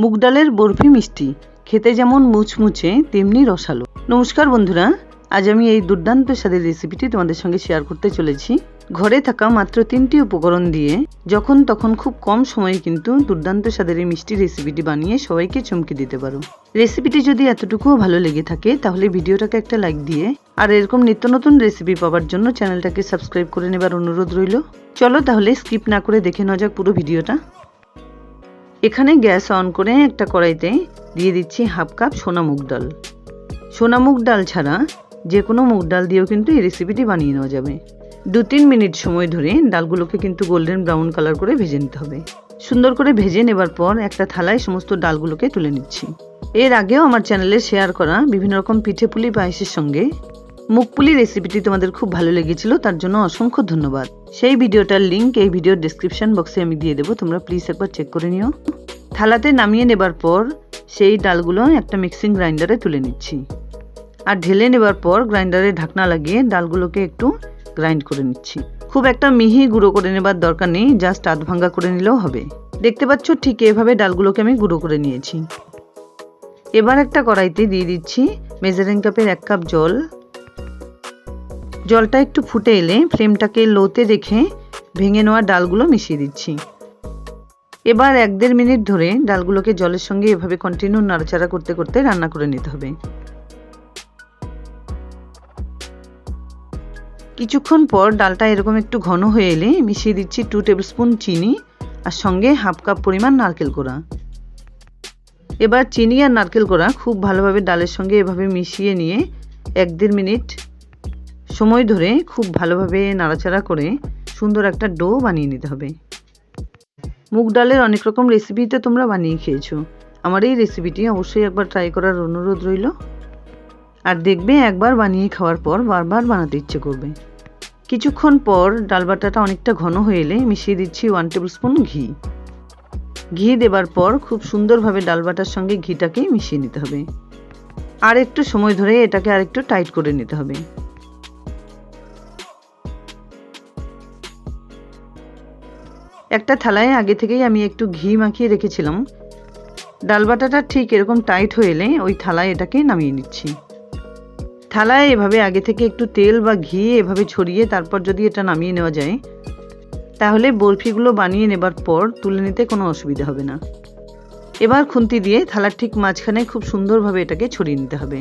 মুগ ডালের বরফি মিষ্টি খেতে যেমন মুচমুচে তেমনি রসালো। নমস্কার বন্ধুরা, আজ আমি এই দুর্দান্ত স্বাদের রেসিপিটি তোমাদের সঙ্গে শেয়ার করতে চলেছি। ঘরে থাকা মাত্র 3টি উপকরণ দিয়ে যখন তখন খুব কম সময়ে কিন্তু দুর্দান্ত স্বাদের এই মিষ্টি রেসিপিটি বানিয়ে সবাইকে চমকে দিতে পারো। রেসিপিটি যদি এতটুকুও ভালো লেগে থাকে তাহলে ভিডিওটাকে একটা লাইক দিয়ে আর এরকম নিত্য নতুন রেসিপি পাওয়ার জন্য চ্যানেলটাকে সাবস্ক্রাইব করে নেবার অনুরোধ রইল। চলো তাহলে স্কিপ না করে দেখে নেওয়া যাক পুরো ভিডিওটা। এখানে গ্যাস অন করে একটা কড়াইতে দিয়ে দিচ্ছি হাফ কাপ সোনা মুগ ডাল। সোনা মুগ ডাল ছাড়া যে কোনো মুগ ডাল দিয়েও কিন্তু এই রেসিপিটি বানিয়ে নেওয়া যাবে। 2-3 মিনিট সময় ধরে ডালগুলোকে কিন্তু গোল্ডেন ব্রাউন কালার করে ভেজে নিতে হবে। সুন্দর করে ভেজে নেবার পর একটা থালায় সমস্ত ডালগুলোকে তুলে নিচ্ছি। এর আগেও আমার চ্যানেলে শেয়ার করা বিভিন্ন রকম পিঠে পুলি পায়েসের সঙ্গে মুগ পুলি রেসিপিটি তোমাদের খুব ভালো লেগেছিল, তার জন্য অসংখ্য ধন্যবাদ। সেই ভিডিওটার লিংক এই ভিডিওর ডেসক্রিপশন বক্সে আমি দিয়ে দেবো, তোমরা প্লিজ একবার চেক করে নিও। থালাতে নামিয়ে নেবার পর সেই ডালগুলো একটা মিক্সিং গ্রাইন্ডারে তুলে নিচ্ছি আর ঢেলে নেবার পর গ্রাইন্ডারে ঢাকনা লাগিয়ে ডালগুলোকে একটু গ্রাইন্ড করে নিচ্ছি। খুব একটা মিহি গুঁড়ো করে নেবার দরকার নেই, জাস্ট আধ ভাঙ্গা করে নিলেও হবে। দেখতে পাচ্ছ ঠিক এভাবে ডালগুলোকে আমি গুঁড়ো করে নিয়েছি। এবার একটা কড়াইতে দিয়ে দিচ্ছি মেজারিং কাপের 1 কাপ জল। জলটা একটু ফুটে এলে ফ্লেমটাকে লোতে রেখে ভেঙে নেওয়া ডালগুলো মিশিয়ে দিচ্ছি। এবার 1-1.5 মিনিট ধরে ডালগুলোকে জলের সঙ্গে এভাবে কন্টিনিউ নাড়াচাড়া করতে করতে রান্না করে নিতে হবে। কিছুক্ষণ পর ডালটা এরকম একটু ঘন হয়ে এলে মিশিয়ে দিচ্ছি 2 টেবিল স্পুন চিনি আর সঙ্গে হাফ কাপ পরিমাণ নারকেল কোড়া। এবার চিনি আর নারকেল কোড়া খুব ভালোভাবে ডালের সঙ্গে এভাবে মিশিয়ে নিয়ে 1-1.5 মিনিট সময় ধরে খুব ভালোভাবে নাড়াচাড়া করে সুন্দর একটা ডো বানিয়ে নিতে হবে। মুগ ডালের অনেক রকম রেসিপিতে তোমরা বানিয়ে খেয়েছো, আমার এই রেসিপিটি অবশ্যই একবার ট্রাই করার অনুরোধ রইল। আর দেখবে একবার বানিয়ে খাওয়ার পর বারবার বানাতে ইচ্ছে করবে। কিছুক্ষণ পর ডাল বাটাটা অনেকটা ঘন হয়ে এলে মিশিয়ে দিচ্ছি 1 টেবিল স্পুন ঘি। ঘি দেবার পর খুব সুন্দরভাবে ডাল বাটার সঙ্গে ঘিটাকে মিশিয়ে নিতে হবে আর একটু সময় ধরে এটাকে আরেকটু টাইট করে নিতে হবে। একটা থালায় আগে থেকেই আমি একটু ঘি মাখিয়ে রেখেছিলাম। ডাল বাটাটা ঠিক এরকম টাইট হয়ে এলে ওই থালায় এটাকে নামিয়ে নিচ্ছি। থালায় এভাবে আগে থেকে একটু তেল বা ঘি এভাবে ছড়িয়ে তারপর যদি এটা নামিয়ে নেওয়া যায় তাহলে বরফিগুলো বানিয়ে নেবার পর তুলে নিতে কোনো অসুবিধা হবে না। এবার খুন্তি দিয়ে থালার ঠিক মাঝখানে খুব সুন্দরভাবে এটাকে ছড়িয়ে নিতে হবে।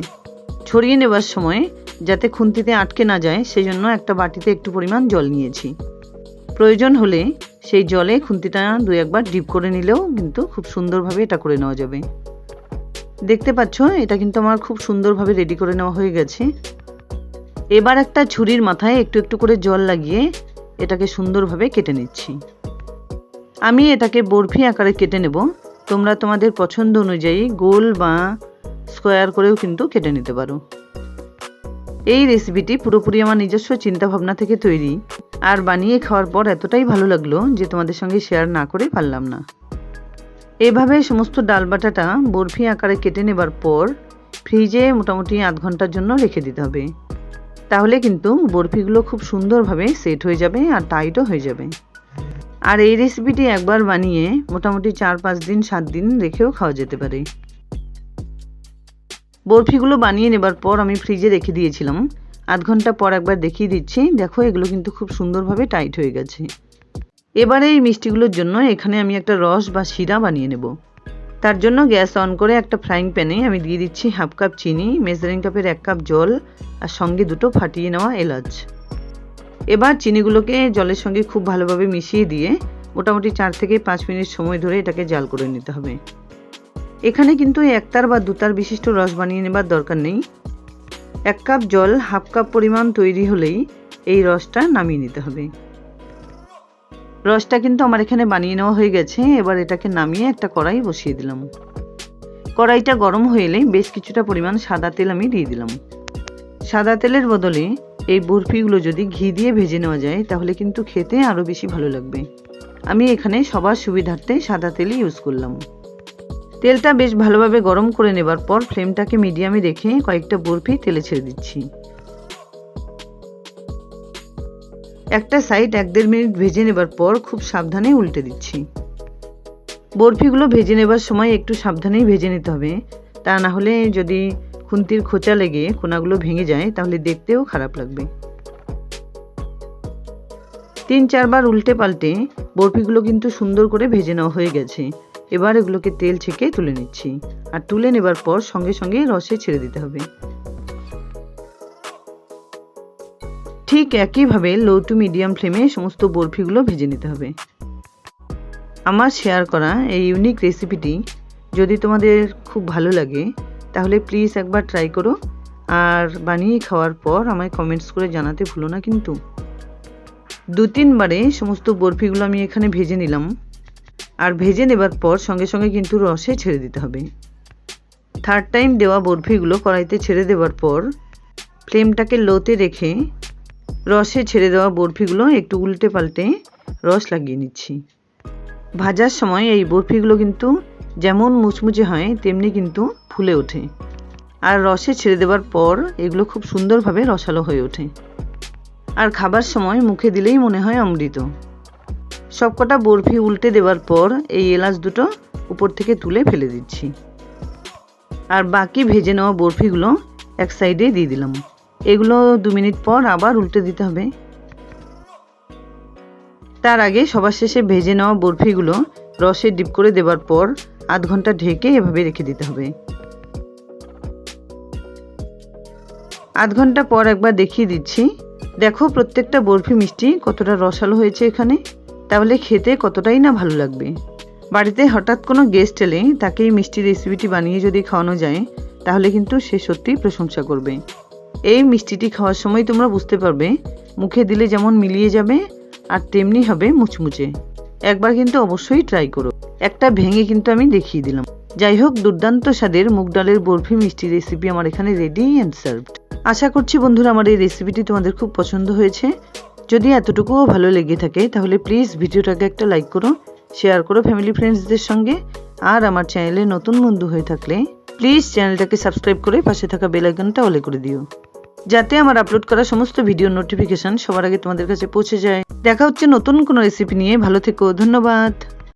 ছড়িয়ে নেবার সময় যাতে খুন্তিতে আটকে না যায় সেই জন্য একটা বাটিতে একটু পরিমাণ জল নিয়েছি। প্রয়োজন হলে সেই জলে খুন্তিটা 2-1 বার ডিপ করে নিলেও কিন্তু খুব সুন্দরভাবে এটা করে নেওয়া যাবে। দেখতে পাচ্ছ এটা কিন্তু আমার খুব সুন্দরভাবে রেডি করে নেওয়া হয়ে গেছে। এবার একটা ছুরির মাথায় একটু একটু করে জল লাগিয়ে এটাকে সুন্দরভাবে কেটে নিচ্ছি। আমি এটাকে বরফি আকারে কেটে নেব, তোমরা তোমাদের পছন্দ অনুযায়ী গোল বা স্কোয়ার করেও কিন্তু কেটে নিতে পারো। এই রেসিপিটি পুরোপুরি আমার নিজস্ব চিন্তাভাবনা থেকে তৈরি আর বানিয়ে খাওয়ার পর এতটাই ভালো লাগলো যে তোমাদের সঙ্গে শেয়ার না করে পারলাম না। এভাবে সমস্ত ডাল বাটাটা বরফি আকারে কেটে নেবার পর ফ্রিজে মোটামুটি আধ ঘন্টার জন্য রেখে দিতে হবে। তাহলে কিন্তু বরফিগুলো খুব সুন্দরভাবে সেট হয়ে যাবে আর টাইটও হয়ে যাবে। আর এই রেসিপিটি একবার বানিয়ে মোটামুটি 4-5 দিন 7 দিন রেখেও খাওয়া যেতে পারে। বরফিগুলো বানিয়ে নেবার পর আমি ফ্রিজে রেখে দিয়েছিলাম। আধ ঘন্টা পর একবার দেখিয়ে দিচ্ছি, দেখো এগুলো কিন্তু খুব সুন্দরভাবে টাইট হয়ে গেছে। এবারে এই মিষ্টিগুলোর জন্য এখানে আমি একটা রস বা শিরা বানিয়ে নেব। তার জন্য গ্যাস অন করে একটা ফ্রাইং প্যানে আমি দিয়ে দিচ্ছি হাফ কাপ চিনি, মেজারিং কাপের 1 কাপ জল আর সঙ্গে 2টো ফাটিয়ে নেওয়া এলাচ। এবার চিনিগুলোকে জলের সঙ্গে খুব ভালোভাবে মিশিয়ে দিয়ে মোটামুটি 4 থেকে 5 মিনিট সময় ধরে এটাকে জাল করে নিতে হবে। এখানে কিন্তু 1 তার বা 2 তার বিশিষ্ট রস বানিয়ে নেবার দরকার নেই। 1 কাপ জল হাফ কাপ পরিমাণ তৈরি হলেই এই রসটা নামিয়ে নিতে হবে। রসটা কিন্তু আমার এখানে বানিয়ে নেওয়া হয়ে গেছে। এবার এটাকে নামিয়ে একটা কড়াই বসিয়ে দিলাম। কড়াইটা গরম হয়ে এলে বেশ কিছুটা পরিমাণ সাদা তেল আমি দিয়ে দিলাম। সাদা তেলের বদলে এই বরফিগুলো যদি ঘি দিয়ে ভেজে নেওয়া যায় তাহলে কিন্তু খেতে আরও বেশি ভালো লাগবে। আমি এখানে সবার সুবিধার্থে সাদা তেলই ইউজ করলাম। তেলটা বেশ ভালোভাবে গরম করে নেবার পর ফ্লেমটাকে মিডিয়ামে রেখে কয়েকটা বরফি তেলে ছেড়ে দিচ্ছি। একটা সাইড 1-1.5 মিনিট ভেজে নেবার পর খুব সাবধানে উল্টে দিচ্ছি। বরফিগুলো ভেজে নেবার সময় একটু সাবধানেই ভেজে নিতে হবে, তা না হলে যদি খুন্তির খোঁচা লেগে কোনাগুলো ভেঙে যায় তাহলে দেখতেও খারাপ লাগবে। 3-4 বার উল্টে পাল্টে বরফিগুলো কিন্তু সুন্দর করে ভেজে নেওয়া হয়ে গেছে। এবার এগুলোকে তেল ছেঁকে তুলে নিচ্ছি, আর তুলে নেবার পর সঙ্গে সঙ্গে রসে ছেড়ে দিতে হবে। ঠিক একইভাবে লো টু মিডিয়াম ফ্লেমে সমস্ত বরফিগুলো ভেজে নিতে হবে। আমার শেয়ার করা এই ইউনিক রেসিপিটি যদি তোমাদের খুব ভালো লাগে তাহলে প্লিজ একবার ট্রাই করো, আর বানিয়ে খাওয়ার পর আমায় কমেন্টস করে জানাতে ভুলো না কিন্তু। 2-3 বারে সমস্ত বরফিগুলো আমি এখানে ভেজে নিলাম, আর ভেজে নেবার পর সঙ্গে সঙ্গে কিন্তু রসে ছেড়ে দিতে হবে। 3rd টাইম দেওয়া বরফিগুলো কড়াইতে ছেড়ে দেওয়ার পর ফ্লেমটাকে লোতে রেখে রসে ছেড়ে দেওয়া বরফিগুলো একটু উল্টে পাল্টে রস লাগিয়ে নিচ্ছি। ভাজার সময় এই বরফিগুলো কিন্তু যেমন মুচমুচে হয় তেমনি কিন্তু ফুলে ওঠে, আর রসে ছেড়ে দেওয়ার পর এগুলো খুব সুন্দরভাবে রসালো হয়ে ওঠে, আর খাবার সময় মুখে দিলেই মনে হয় অমৃত। সবকটা বরফি উল্টে দেওয়ার পর এই এলাচ দুটো উপর থেকে তুলে ফেলে দিচ্ছি, আর বাকি ভেজে নেওয়া বরফিগুলো এক সাইডে দিয়ে দিলাম। এগুলো 2 মিনিট পর আবার উল্টে দিতে হবে। তার আগে সবার শেষে ভেজে নেওয়া বরফিগুলো রসে ডিপ করে দেওয়ার পর আধ ঘন্টা ঢেকে এভাবে রেখে দিতে হবে। আধ ঘন্টা পর একবার দেখিয়ে দিচ্ছি। দেখো প্রত্যেকটা বরফি মিষ্টি কতটা রসালো হয়েছে এখানে, তাহলে খেতে কতটাই না ভালো লাগবে। বাড়িতে হঠাৎ কোনো গেস্ট এলে তাকে এই মিষ্টি রেসিপিটি বানিয়ে যদি খাওয়ানো যায় তাহলে কিন্তু সে সত্যিই প্রশংসা করবে। এই মিষ্টিটি খাওয়ার সময় তোমরা বুঝতে পারবে মুখে দিলে যেমন মিলিয়ে যাবে আর তেমনি হবে মুচমুচে। একবার কিন্তু অবশ্যই ট্রাই করো। একটা ভেঙে কিন্তু আমি দেখিয়ে দিলাম। যাই হোক, দুর্দান্ত স্বাদের মুগ ডালের বরফি মিষ্টি রেসিপি আমার এখানে রেডি অ্যান্ড সার্ভড। আশা করছি বন্ধুরা আমার এই রেসিপিটি তোমাদের খুব পছন্দ হয়েছে। যদি এতটুকুও ভালো লেগে থাকে তাহলে প্লিজ ভিডিওটাকে একটা লাইক করো, শেয়ার করো ফ্যামিলি ফ্রেন্ডসদের সঙ্গে, আর আমার চ্যানেলে নতুন বন্ধু হয়ে থাকলে প্লিজ চ্যানেলটাকে সাবস্ক্রাইব করে পাশে থাকা বেল আইকনটা অলে করে দিও, যাতে আমার আপলোড করা সমস্ত ভিডিওর নোটিফিকেশন সবার আগে তোমাদের কাছে পৌঁছে যায়। দেখা হচ্ছে নতুন কোনো রেসিপি নিয়ে। ভালো থেকো, ধন্যবাদ।